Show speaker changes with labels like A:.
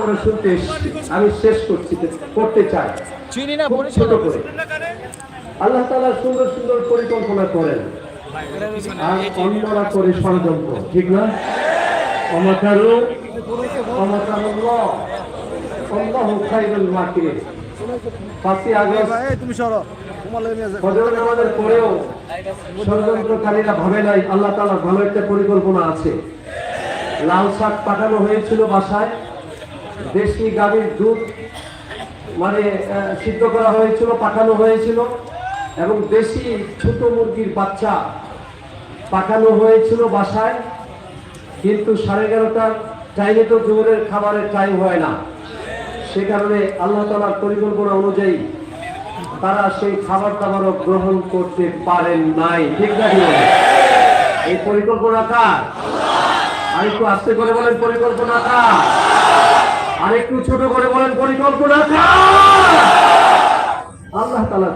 A: আমরা শুনতে এসেছি। আমি শেষ করতে চাই খুব ছোট করে। আল্লাহ তাআলা সুন্দর সুন্দর পরিকল্পনা করেন আর অন্যরা করে ষড়যন্ত্র, ঠিক না? অমাকারু অমাকারুল্লাহ আল্লাহু খায়রুল মাকিরিন। 5ই আগস্ট ফজর নামাজের পরেও ষড়যন্ত্রকারীরা ভাবে নাই আল্লাহ তাআলার ভালো একটা পরিকল্পনা আছে। লাল শাক পাঠানো হয়েছিল বাসায়, দেশি গাভীর দুধ মানে সিদ্ধ করা হয়েছিল, পাঠানো হয়েছিল, এবং দেশি ছোট মুরগির বাচ্চা পাঠানো হয়েছিল বাসায়। কিন্তু 11:30টার টাইমে তো জোহরের খাবারের টাইম হয় না, সে কারণে আল্লাহ তাআলার পরিকল্পনা অনুযায়ী তারা সেই খাবার দাবারও গ্রহণ করতে পারেন নাই, ঠিক না? এই পরিকল্পনা কার? আরেকটু আস্তে করে বলেন পরিকল্পনা কার? আরেকটু ছোট করে বলেন পরিকল্পনা কার? আল্লাহ তাআলা।